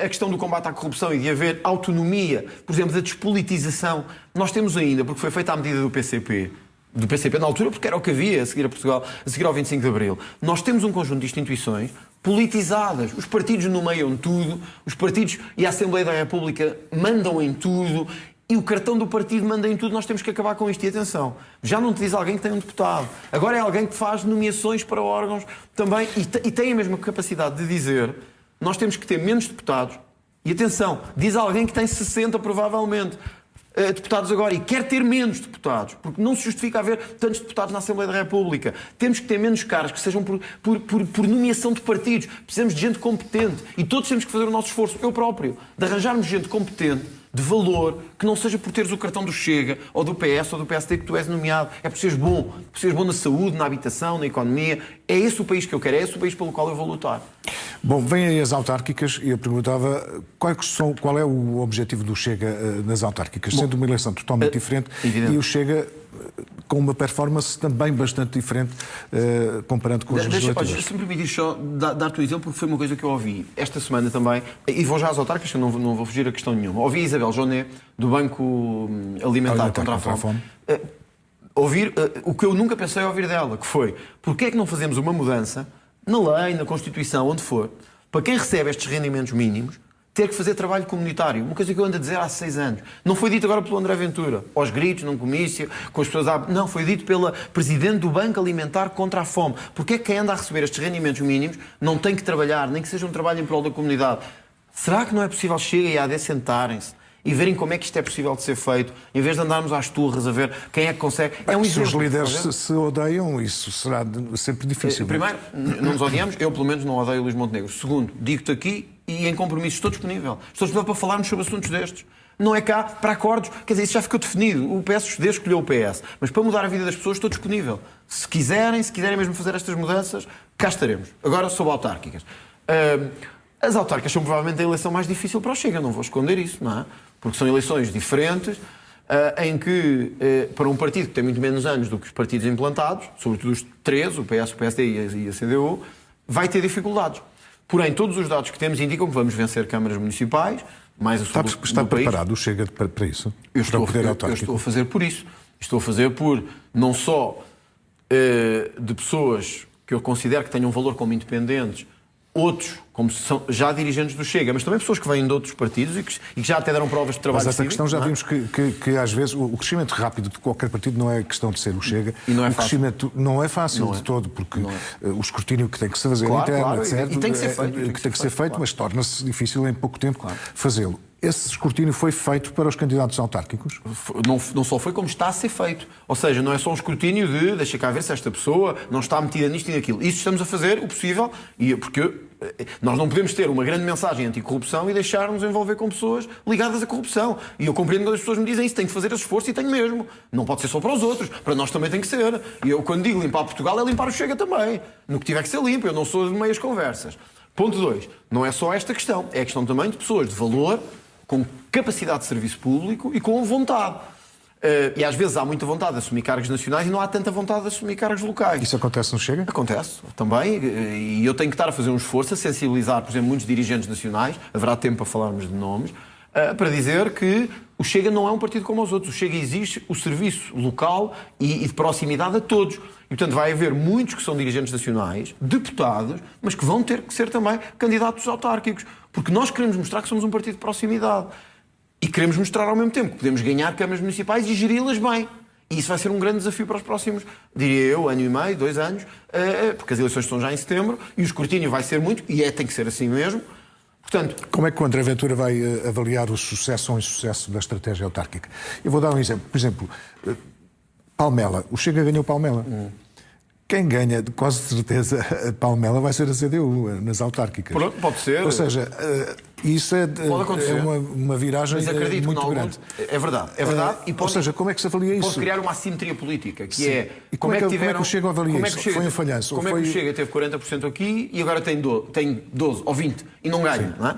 Speaker 2: a questão do combate à corrupção e de haver autonomia, por exemplo, da despolitização. Nós temos ainda, porque foi feita à medida do PCP na altura, porque era o que havia a seguir a Portugal, a seguir ao 25 de Abril. Nós temos um conjunto de instituições politizadas. Os partidos nomeiam tudo, os partidos e a Assembleia da República mandam em tudo, e o cartão do partido manda em tudo. Nós temos que acabar com isto. E atenção, já não te diz alguém que tem um deputado. Agora é alguém que faz nomeações para órgãos também, e tem a mesma capacidade de dizer: nós temos que ter menos deputados. E atenção, diz alguém que tem 60 provavelmente deputados agora, e quer ter menos deputados, porque não se justifica haver tantos deputados na Assembleia da República. Temos que ter menos caras que sejam por nomeação de partidos. Precisamos de gente competente, e todos temos que fazer o nosso esforço, eu próprio, de arranjarmos gente competente, de valor, que não seja por teres o cartão do Chega, ou do PS, ou do PSD que tu és nomeado. É por seres bom na saúde, na habitação, na economia. É esse o país que eu quero, é esse o país pelo qual eu vou lutar.
Speaker 1: Bom, vêm aí as autárquicas e eu perguntava qual é o objetivo do Chega nas autárquicas, sendo uma eleição totalmente diferente,
Speaker 2: evidente.
Speaker 1: E o Chega com uma performance também bastante diferente comparando com as legislativas.
Speaker 2: Se me permitires só dar-te um exemplo, porque foi uma coisa que eu ouvi esta semana também, e vou já às autárquicas, que eu não vou fugir a questão nenhuma. Ouvi a Isabel Jonet, do Banco Alimentar contra a Fome, ouvir o que eu nunca pensei ouvir dela, que foi: porque é que não fazemos uma mudança na lei, na Constituição, onde for, para quem recebe estes rendimentos mínimos ter que fazer trabalho comunitário? Uma coisa que eu ando a dizer há 6 anos. Não foi dito agora pelo André Ventura, aos gritos, num comício, com as pessoas... Não, foi dito pela Presidente do Banco Alimentar contra a Fome. Porque é que quem anda a receber estes rendimentos mínimos não tem que trabalhar, nem que seja um trabalho em prol da comunidade? Será que não é possível Chega e AD sentarem-se e verem como é que isto é possível de ser feito, em vez de andarmos às turras a ver quem é que consegue? É um
Speaker 1: exemplo. Se os líderes se odeiam, isso será sempre difícil.
Speaker 2: Primeiro, não nos odiamos. Eu, pelo menos, não odeio o Luís Montenegro. Segundo, digo-te aqui, e em compromisso, estou disponível. Estou disponível para falarmos sobre assuntos destes. Não é cá para acordos. Quer dizer, isso já ficou definido. O PSD escolheu o PS. Mas para mudar a vida das pessoas, estou disponível. Se quiserem mesmo fazer estas mudanças, cá estaremos. Agora, sobre autárquicas. As autárquicas são provavelmente a eleição mais difícil para o Chega. Não vou esconder isso, não é? Porque são eleições diferentes, em que, para um partido que tem muito menos anos do que os partidos implantados, sobretudo os 3, o PS, o PSD e a CDU, vai ter dificuldades. Porém, todos os dados que temos indicam que vamos vencer câmaras municipais, mais a sul do país.
Speaker 1: Está preparado o Chega para isso?
Speaker 2: Eu estou a fazer por isso. Estou a fazer por, não só de pessoas que eu considero que tenham valor como independentes, outros, como são já dirigentes do Chega, mas também pessoas que vêm de outros partidos e que já até deram provas de trabalho.
Speaker 1: Mas essa questão já vimos que às vezes o crescimento rápido de qualquer partido não é questão de ser o Chega.
Speaker 2: E não é
Speaker 1: o crescimento não é fácil de todo, porque o escrutínio que tem que se fazer interno, etc.
Speaker 2: E tem que ser feito.
Speaker 1: Tem que ser feito, mas torna-se difícil em pouco tempo fazê-lo. Esse escrutínio foi feito para os candidatos autárquicos?
Speaker 2: Não só foi, como está a ser feito. Ou seja, não é só um escrutínio de deixa cá ver se esta pessoa não está metida nisto e naquilo. Isso estamos a fazer o possível, porque nós não podemos ter uma grande mensagem anticorrupção e deixar-nos envolver com pessoas ligadas à corrupção. E eu compreendo quando as pessoas me dizem isso, tenho que fazer esse esforço e tenho mesmo. Não pode ser só para os outros, para nós também tem que ser. E eu, quando digo limpar Portugal, é limpar o Chega também. No que tiver que ser limpo, eu não sou de meias conversas. Ponto 2. Não é só esta questão, é a questão também de pessoas de valor, com capacidade de serviço público e com vontade. E às vezes há muita vontade de assumir cargos nacionais e não há tanta vontade de assumir cargos locais.
Speaker 1: Isso acontece no Chega?
Speaker 2: Acontece também. E eu tenho que estar a fazer um esforço a sensibilizar, por exemplo, muitos dirigentes nacionais, haverá tempo para falarmos de nomes, para dizer que o Chega não é um partido como os outros. O Chega exige o serviço local e de proximidade a todos. E, portanto, vai haver muitos que são dirigentes nacionais, deputados, mas que vão ter que ser também candidatos autárquicos. Porque nós queremos mostrar que somos um partido de proximidade. E queremos mostrar ao mesmo tempo que podemos ganhar câmaras municipais e geri-las bem. E isso vai ser um grande desafio para os próximos, diria eu, 1 ano e meio, 2 anos, porque as eleições estão já em setembro e o escrutínio vai ser muito, e tem que ser assim mesmo. Portanto,
Speaker 1: como é que o André Ventura vai avaliar o sucesso ou insucesso da estratégia autárquica? Eu vou dar um exemplo. Por exemplo, Palmela. O Chega ganhou Palmela. quem ganha, de quase certeza, a Palmela vai ser a CDU, nas autárquicas.
Speaker 2: Pronto, pode ser.
Speaker 1: Ou seja, isso é uma viragem muito grande.
Speaker 2: É verdade. É verdade.
Speaker 1: E ou seja, como é que se avalia isso?
Speaker 2: Pode criar uma assimetria política, que
Speaker 1: Sim.
Speaker 2: é...
Speaker 1: E como é que o Chega avalia isso? Foi um falhanço?
Speaker 2: Como é que o Chega teve 40% aqui e agora tem 12 ou 20 e não ganha, não é?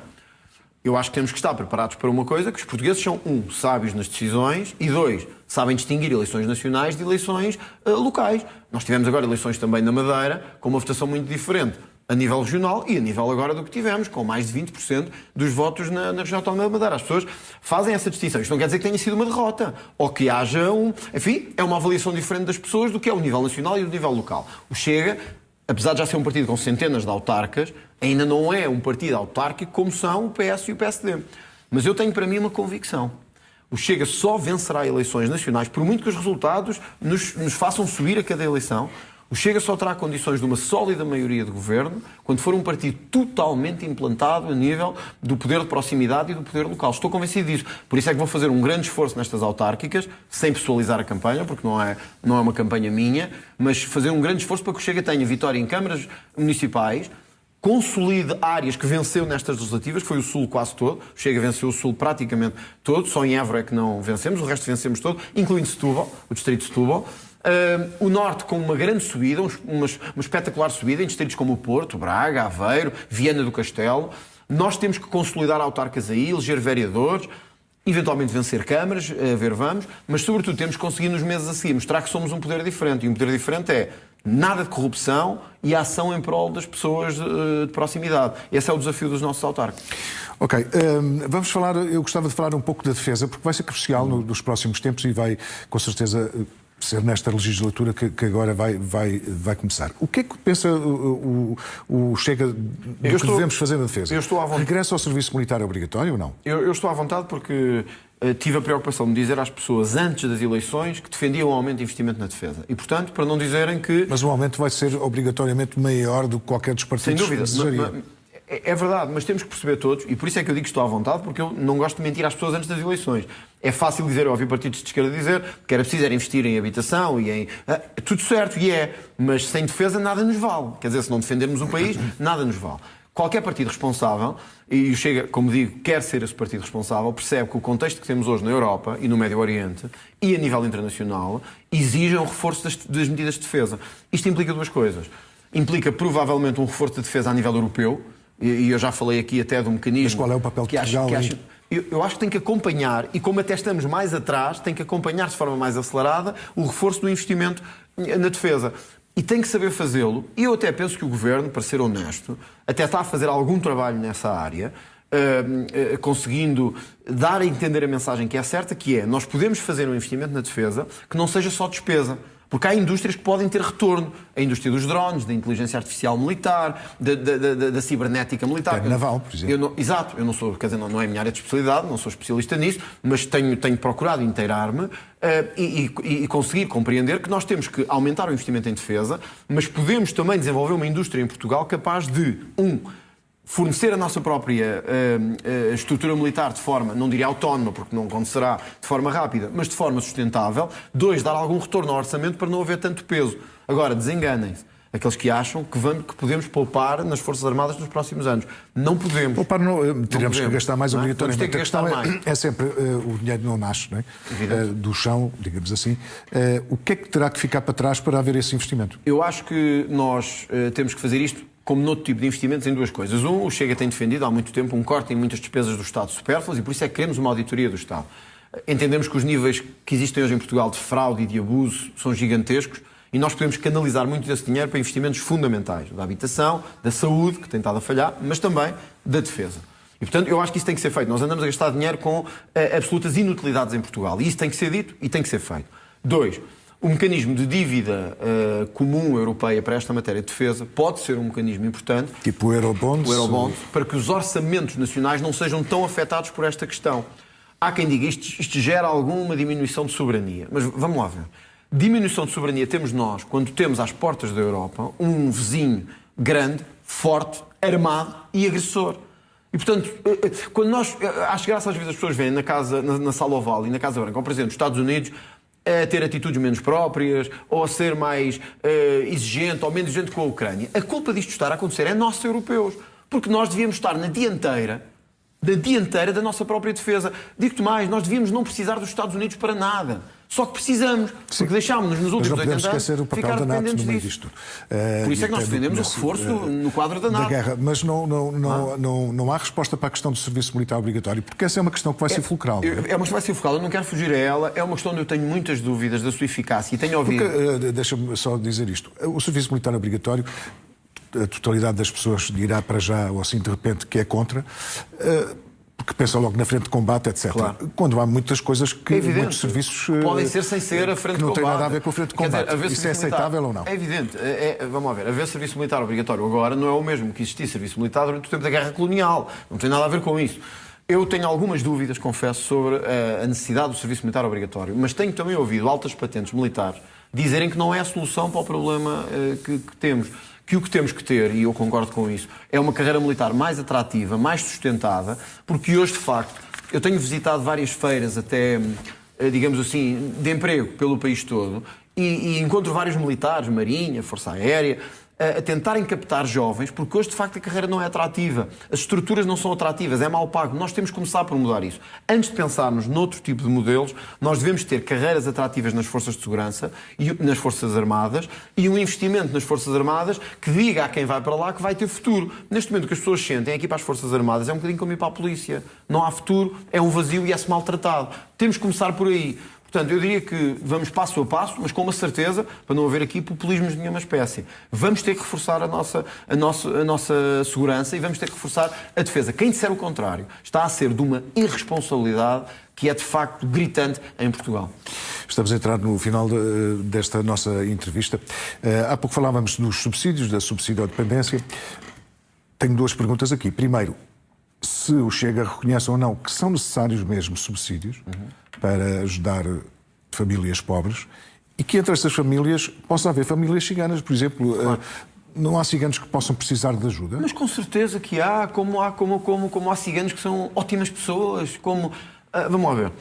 Speaker 2: Eu acho que temos que estar preparados para uma coisa, que os portugueses são, sábios nas decisões e, sabem distinguir eleições nacionais de eleições locais. Nós tivemos agora eleições também na Madeira, com uma votação muito diferente a nível regional e a nível agora do que tivemos, com mais de 20% dos votos na região autónoma da Madeira. As pessoas fazem essa distinção. Isto não quer dizer que tenha sido uma derrota, ou que haja Enfim, é uma avaliação diferente das pessoas do que é o nível nacional e o nível local. O Chega, apesar de já ser um partido com centenas de autarcas, ainda não é um partido autárquico como são o PS e o PSD. Mas eu tenho para mim uma convicção. O Chega só vencerá eleições nacionais, por muito que os resultados nos façam subir a cada eleição. O Chega só terá condições de uma sólida maioria de governo quando for um partido totalmente implantado a nível do poder de proximidade e do poder local. Estou convencido disso. Por isso é que vou fazer um grande esforço nestas autárquicas, sem pessoalizar a campanha, porque não é uma campanha minha, mas fazer um grande esforço para que o Chega tenha vitória em câmaras municipais, consolide áreas que venceu nestas legislativas, que foi o Sul quase todo. O Chega venceu o Sul praticamente todo, só em Évora é que não vencemos, o resto vencemos todo, incluindo Setúbal, o distrito de Setúbal. O Norte com uma grande subida, uma espetacular subida em distritos como o Porto, Braga, Aveiro, Viana do Castelo. Nós temos que consolidar autarcas aí, eleger vereadores, eventualmente vencer câmaras, a ver vamos, mas sobretudo temos que conseguir nos meses a seguir mostrar que somos um poder diferente. E um poder diferente é nada de corrupção e ação em prol das pessoas de proximidade. Esse é o desafio dos nossos autarcas.
Speaker 1: Ok, vamos falar, eu gostava de falar um pouco da defesa, porque vai ser crucial nos próximos tempos e vai, com certeza, ser nesta legislatura que agora vai começar. O que é que pensa o Chega do que devemos fazer na defesa?
Speaker 2: Eu estou à vontade.
Speaker 1: Regressa ao serviço militar obrigatório ou não?
Speaker 2: Eu estou à vontade porque tive a preocupação de dizer às pessoas antes das eleições que defendiam o aumento de investimento na defesa. E, portanto, para não dizerem que...
Speaker 1: Mas o aumento vai ser obrigatoriamente maior do que qualquer dos partidos desejaria.
Speaker 2: É verdade, mas temos que perceber todos, e por isso é que eu digo que estou à vontade, porque eu não gosto de mentir às pessoas antes das eleições. É fácil dizer, eu ouvi partidos de esquerda dizer que era preciso investir em habitação e em... tudo certo, mas sem defesa nada nos vale. Quer dizer, se não defendermos o país, nada nos vale. Qualquer partido responsável, e o Chega, como digo, quer ser esse partido responsável, percebe que o contexto que temos hoje na Europa e no Médio Oriente e a nível internacional exige um reforço das medidas de defesa. Isto implica duas coisas. Implica provavelmente um reforço de defesa a nível europeu, e eu já falei aqui até do mecanismo...
Speaker 1: Mas qual é o papel de Portugal?
Speaker 2: Eu acho que tem que acompanhar, e como até estamos mais atrás, tem que acompanhar de forma mais acelerada o reforço do investimento na defesa. E tem que saber fazê-lo. E eu até penso que o Governo, para ser honesto, até está a fazer algum trabalho nessa área, conseguindo dar a entender a mensagem que é certa, que é, nós podemos fazer um investimento na defesa que não seja só despesa. Porque há indústrias que podem ter retorno. A indústria dos drones, da inteligência artificial militar, da cibernética militar.
Speaker 1: Naval, por exemplo.
Speaker 2: Exato. Eu não sou, quer dizer, não é a minha área de especialidade, não sou especialista nisso, mas tenho procurado inteirar-me e conseguir compreender que nós temos que aumentar o investimento em defesa, mas podemos também desenvolver uma indústria em Portugal capaz de, fornecer a nossa própria estrutura militar de forma, não diria autónoma, porque não acontecerá de forma rápida, mas de forma sustentável. 2, dar algum retorno ao orçamento para não haver tanto peso. Agora, desenganem-se aqueles que acham que podemos poupar nas Forças Armadas nos próximos anos. Não podemos.
Speaker 1: Poupar teremos que gastar mais obrigatoriamente.
Speaker 2: A questão
Speaker 1: é sempre, o dinheiro não nasce, não é? Do chão, digamos assim. O que é que terá que ficar para trás para haver esse investimento?
Speaker 2: Eu acho que nós temos que fazer isto como noutro tipo de investimentos, em duas coisas. O Chega tem defendido há muito tempo um corte em muitas despesas do Estado supérfluas e por isso é que queremos uma auditoria do Estado. Entendemos que os níveis que existem hoje em Portugal de fraude e de abuso são gigantescos e nós podemos canalizar muito desse dinheiro para investimentos fundamentais, da habitação, da saúde, que tem estado a falhar, mas também da defesa. E, portanto, eu acho que isso tem que ser feito. Nós andamos a gastar dinheiro com absolutas inutilidades em Portugal e isso tem que ser dito e tem que ser feito. 2, o mecanismo de dívida comum europeia para esta matéria de defesa pode ser um mecanismo importante.
Speaker 1: Tipo o Eurobond.
Speaker 2: Para que os orçamentos nacionais não sejam tão afetados por esta questão. Há quem diga isto gera alguma diminuição de soberania. Mas vamos lá ver. Diminuição de soberania temos nós quando temos às portas da Europa um vizinho grande, forte, armado e agressor. E, portanto, quando nós... Acho graça às vezes as pessoas vêm na Sala Oval e na Casa Branca, o Presidente dos Estados Unidos, a ter atitudes menos próprias, ou a ser mais exigente ou menos exigente com a Ucrânia. A culpa disto estar a acontecer é nós, europeus, porque nós devíamos estar na dianteira da nossa própria defesa. Digo-te mais, nós devíamos não precisar dos Estados Unidos para nada. Só que precisamos, porque deixámos-nos nos últimos 80 anos ficar dependentes disso. Por isso é que nós defendemos o reforço no quadro da NATO.
Speaker 1: Guerra. Mas não há resposta para a questão do serviço militar obrigatório, porque essa é uma questão que vai ser fulcral.
Speaker 2: É uma questão que vai ser fulcral, eu não quero fugir a ela, é uma questão onde eu tenho muitas dúvidas da sua eficácia e tenho ouvido...
Speaker 1: Deixa-me só dizer isto. O serviço militar obrigatório, a totalidade das pessoas dirá para já, ou assim de repente, que é contra... porque pensa logo na frente de combate, etc. Claro. Quando há muitas coisas que muitos serviços
Speaker 2: podem ser sem ser a frente de combate.
Speaker 1: Que não tem nada a ver com a frente de combate. Dizer, isso é aceitável ou não?
Speaker 2: É evidente. Vamos lá ver. Haver serviço militar obrigatório agora não é o mesmo que existir serviço militar durante o tempo da Guerra Colonial. Não tem nada a ver com isso. Eu tenho algumas dúvidas, confesso, sobre a necessidade do serviço militar obrigatório, mas tenho também ouvido altas patentes militares dizerem que não é a solução para o problema que temos. Que o que temos que ter, e eu concordo com isso, é uma carreira militar mais atrativa, mais sustentada, porque hoje, de facto, eu tenho visitado várias feiras, até, digamos assim, de emprego pelo país todo, e encontro vários militares, Marinha, Força Aérea, a tentarem captar jovens, porque hoje, de facto, a carreira não é atrativa. As estruturas não são atrativas, é mal pago. Nós temos que começar por mudar isso. Antes de pensarmos noutro tipo de modelos, nós devemos ter carreiras atrativas nas forças de segurança e nas forças armadas e um investimento nas forças armadas que diga a quem vai para lá que vai ter futuro. Neste momento, o que as pessoas sentem aqui para as forças armadas é um bocadinho como ir para a polícia. Não há futuro, é um vazio e é-se maltratado. Temos que começar por aí. Portanto, eu diria que vamos passo a passo, mas com uma certeza, para não haver aqui populismos de nenhuma espécie. Vamos ter que reforçar a nossa segurança e vamos ter que reforçar a defesa. Quem disser o contrário está a ser de uma irresponsabilidade que é, de facto, gritante em Portugal.
Speaker 1: Estamos a entrar no final desta nossa entrevista. Há pouco falávamos dos subsídios, da subsídio-dependência. Tenho duas perguntas aqui. Primeiro, se o Chega reconhece ou não que são necessários mesmo subsídios para ajudar famílias pobres e que entre essas famílias possa haver famílias ciganas, por exemplo. Claro. Não há ciganos que possam precisar de ajuda?
Speaker 2: Mas com certeza que há, como há ciganos que são ótimas pessoas, vamos lá ver.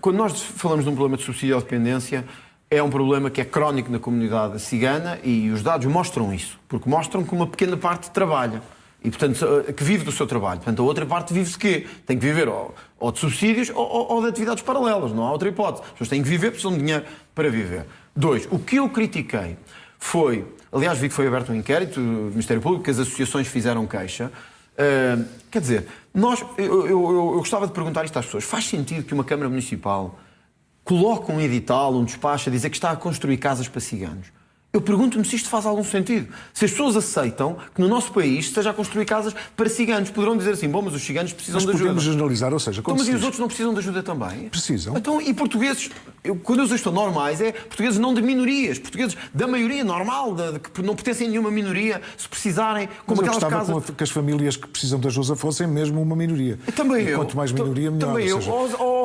Speaker 2: Quando nós falamos de um problema de subsídio à dependência, é um problema que é crónico na comunidade cigana e os dados mostram isso, porque mostram que uma pequena parte trabalha. E, portanto, que vive do seu trabalho. Portanto, a outra parte vive de quê? Tem que viver ou de subsídios ou de atividades paralelas. Não há outra hipótese. As pessoas têm que viver, precisam de dinheiro para viver. 2. O que eu critiquei foi... Aliás, vi que foi aberto um inquérito do Ministério Público, que as associações fizeram queixa. Quer dizer, eu gostava de perguntar isto às pessoas. Faz sentido que uma Câmara Municipal coloque um edital, um despacho, a dizer que está a construir casas para ciganos? Eu pergunto-me se isto faz algum sentido. Se as pessoas aceitam que no nosso país se esteja a construir casas para ciganos, poderão dizer assim, bom, mas os ciganos precisam de ajuda.
Speaker 1: Mas podemos generalizar, ou seja...
Speaker 2: Então, mas e os outros não precisam de ajuda também?
Speaker 1: Precisam.
Speaker 2: Então, e portugueses, quando eu estou normais, é portugueses não de minorias, portugueses da maioria normal, que não pertencem a nenhuma minoria, se precisarem, como
Speaker 1: mas
Speaker 2: aquelas casas...
Speaker 1: que as famílias que precisam de ajuda fossem mesmo uma minoria.
Speaker 2: Também eu.
Speaker 1: Quanto mais minoria, melhor.
Speaker 2: Também eu.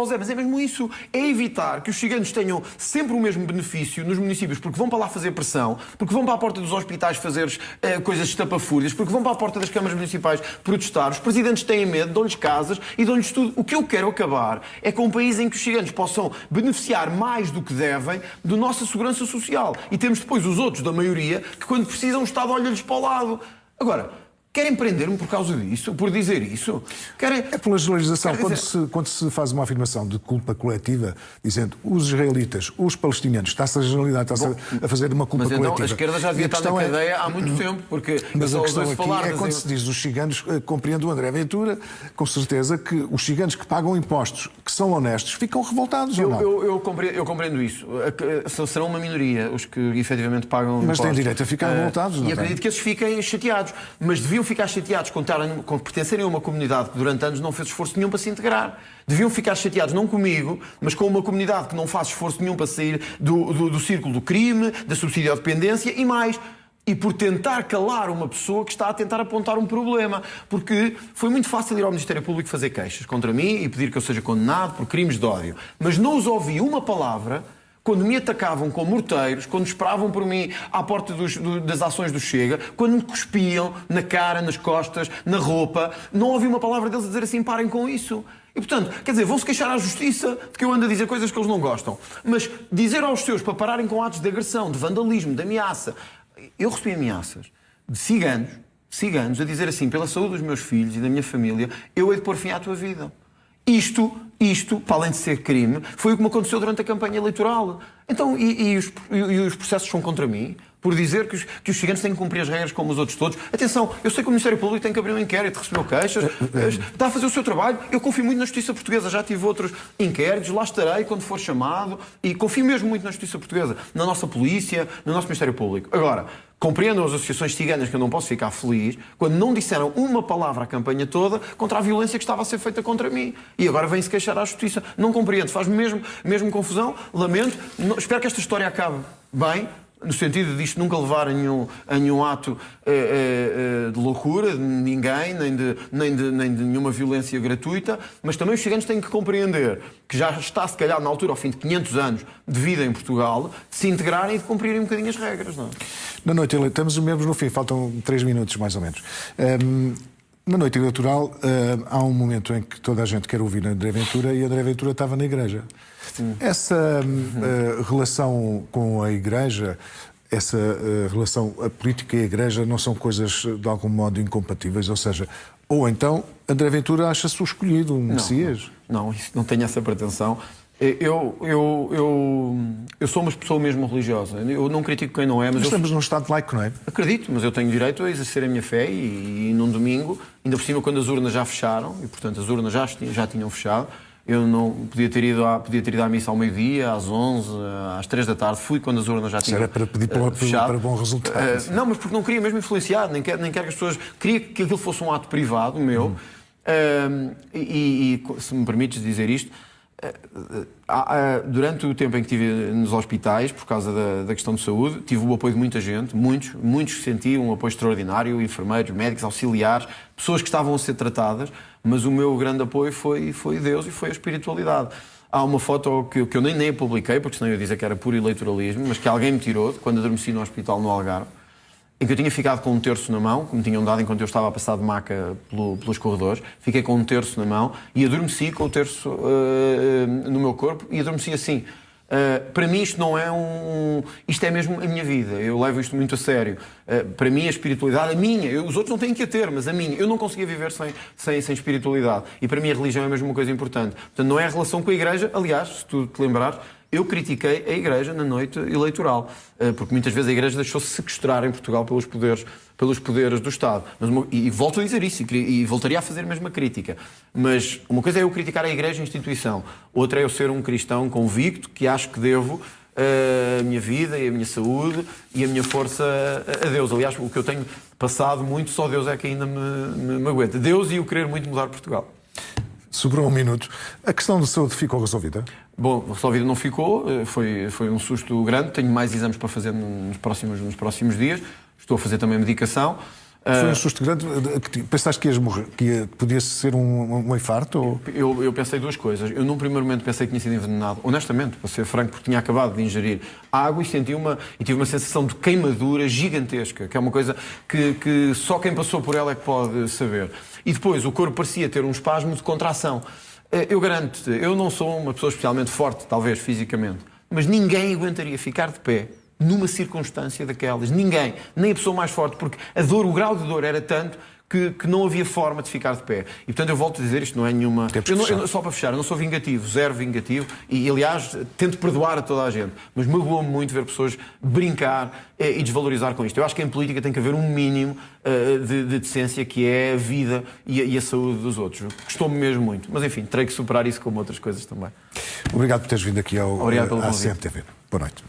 Speaker 2: Zé, mas é mesmo isso. É evitar que os ciganos tenham sempre o mesmo benefício nos municípios, porque vão para lá fazer pressão, porque vão para a porta dos hospitais fazer coisas estapafúrdias, porque vão para a porta das câmaras municipais protestar. Os presidentes têm medo, dão-lhes casas e dão-lhes tudo. O que eu quero acabar é com um país em que os ciganos possam beneficiar mais do que devem da nossa segurança social. E temos depois os outros, da maioria, que quando precisam o Estado olha-lhes para o lado. Agora, querem prender-me por causa disso? Por dizer isso?
Speaker 1: É pela generalização. Quando se faz uma afirmação de culpa coletiva, dizendo os israelitas, os palestinianos, está-se a generalidade, está-se a fazer uma culpa coletiva.
Speaker 2: Mas então a esquerda já devia estar na cadeia há muito tempo, porque...
Speaker 1: Mas a questão aqui é quando se diz os ciganos, compreendo o André Ventura, com certeza que os ciganos que pagam impostos, que são honestos, ficam revoltados ou não?
Speaker 2: Eu compreendo isso. Serão uma minoria os que efetivamente pagam impostos.
Speaker 1: Mas têm direito a ficar revoltados, não é?
Speaker 2: E acredito que esses fiquem chateados. Mas deviam ficar chateados com pertencerem a uma comunidade que durante anos não fez esforço nenhum para se integrar. Deviam ficar chateados não comigo, mas com uma comunidade que não faz esforço nenhum para sair do círculo do crime, da subsídio-dependência e mais. E por tentar calar uma pessoa que está a tentar apontar um problema. Porque foi muito fácil ir ao Ministério Público fazer queixas contra mim e pedir que eu seja condenado por crimes de ódio. Mas não os ouvi uma palavra quando me atacavam com morteiros, quando esperavam por mim à porta das ações do Chega, quando me cuspiam na cara, nas costas, na roupa. Não ouvi uma palavra deles a dizer assim, parem com isso. E, E, portanto, quer dizer, vão-se queixar à justiça de que eu ando a dizer coisas que eles não gostam. Mas dizer aos seus para pararem com atos de agressão, de vandalismo, de ameaça... Eu recebi ameaças de ciganos a dizer assim, pela saúde dos meus filhos e da minha família, eu hei de pôr fim à tua vida. Isto, para além de ser crime, foi o que me aconteceu durante a campanha eleitoral. Então, e os processos são contra mim? Por dizer que os ciganos têm que cumprir as regras como os outros todos. Atenção, eu sei que o Ministério Público tem que abrir um inquérito, recebeu queixas, está a fazer o seu trabalho. Eu confio muito na Justiça Portuguesa, já tive outros inquéritos, lá estarei quando for chamado e confio mesmo muito na Justiça Portuguesa, na nossa Polícia, no nosso Ministério Público. Agora, compreendam as associações ciganas que eu não posso ficar feliz quando não disseram uma palavra a campanha toda contra a violência que estava a ser feita contra mim. E agora vem-se queixar à Justiça. Não compreendo, faz-me mesmo confusão, lamento, espero que esta história acabe bem, no sentido disto nunca levar a nenhum ato de loucura de ninguém, nem de nenhuma violência gratuita, mas também os ciganos têm que compreender que já está, se calhar, na altura, ao fim de 500 anos de vida em Portugal, de se integrarem e de cumprirem um bocadinho as regras. Não é?
Speaker 1: Na noite, estamos mesmo no fim, faltam 3 minutos mais ou menos. Na noite eleitoral há um momento em que toda a gente quer ouvir André Ventura e André Ventura estava na Igreja. Essa relação com a Igreja, essa relação, a política e a Igreja não são coisas de algum modo incompatíveis? Ou seja, ou então André Ventura acha-se o escolhido, um Messias?
Speaker 2: Não, isso não tenho essa pretensão. Eu sou uma pessoa mesmo religiosa. Eu não critico quem não é, mas
Speaker 1: estamos num Estado laico, não é?
Speaker 2: Acredito, mas eu tenho direito a exercer a minha fé e num domingo, ainda por cima quando as urnas já fecharam, e portanto as urnas já tinham fechado, eu não podia ter ido à missa ao meio-dia, às 11, às 3 da tarde, fui quando as urnas já tinham
Speaker 1: fechado. Era para pedir para bom resultado.
Speaker 2: Não, mas porque não queria mesmo influenciar, nem quero que as pessoas... Queria que aquilo fosse um ato privado meu, e se me permites dizer isto, durante o tempo em que estive nos hospitais, por causa da questão de saúde, tive o apoio de muita gente, muitos sentiam um apoio extraordinário, enfermeiros, médicos, auxiliares, pessoas que estavam a ser tratadas, mas o meu grande apoio foi Deus e foi a espiritualidade. Há uma foto que eu nem a publiquei, porque senão eu ia dizer que era puro eleitoralismo, mas que alguém me tirou quando adormeci no hospital no Algarve, em que eu tinha ficado com um terço na mão, que me tinham dado enquanto eu estava a passar de maca pelos corredores. Fiquei com um terço na mão e adormeci com o terço no meu corpo e adormeci assim. Para mim isto não é isto é mesmo a minha vida. Eu levo isto muito a sério. Para mim a espiritualidade, os outros não têm que a ter, mas a minha. Eu não conseguia viver sem espiritualidade. E para mim a religião é mesmo uma coisa importante. Portanto, não é a relação com a Igreja. Aliás, se tu te lembrares, eu critiquei a Igreja na noite eleitoral, porque muitas vezes a Igreja deixou-se sequestrar em Portugal pelos poderes do Estado. E volto a dizer isso, e voltaria a fazer a mesma crítica. Mas uma coisa é eu criticar a Igreja, a instituição. Outra é eu ser um cristão convicto, que acho que devo a minha vida e a minha saúde e a minha força a Deus. Aliás, o que eu tenho passado muito, só Deus é que ainda me aguenta. Deus e o querer muito mudar Portugal.
Speaker 1: Sobrou um minuto. A questão de saúde ficou resolvida?
Speaker 2: Bom, resolvida não ficou. Foi um susto grande. Tenho mais exames para fazer nos próximos dias. Estou a fazer também medicação.
Speaker 1: Foi um susto grande? Pensaste que ias morrer? Que podia ser um infarto? Ou...
Speaker 2: Eu pensei duas coisas. Eu, num primeiro momento, pensei que tinha sido envenenado. Honestamente, para ser franco, porque tinha acabado de ingerir água e tive uma sensação de queimadura gigantesca, que é uma coisa que só quem passou por ela é que pode saber. E depois, o corpo parecia ter um espasmo de contração. Eu garanto-te, eu não sou uma pessoa especialmente forte, talvez, fisicamente, mas ninguém aguentaria ficar de pé numa circunstância daquelas. Ninguém, nem a pessoa mais forte, porque o grau de dor era tanto que não havia forma de ficar de pé. E, portanto, eu volto a dizer, isto não é nenhuma... Só para fechar, eu não sou vingativo, zero vingativo, e, aliás, tento perdoar a toda a gente, mas magoou-me muito ver pessoas brincar e desvalorizar com isto. Eu acho que em política tem que haver um mínimo de decência, que é a vida e a saúde dos outros. Custou-me mesmo muito. Mas, enfim, terei que superar isso como outras coisas também.
Speaker 1: Obrigado por teres vindo aqui à CMTV. Boa noite.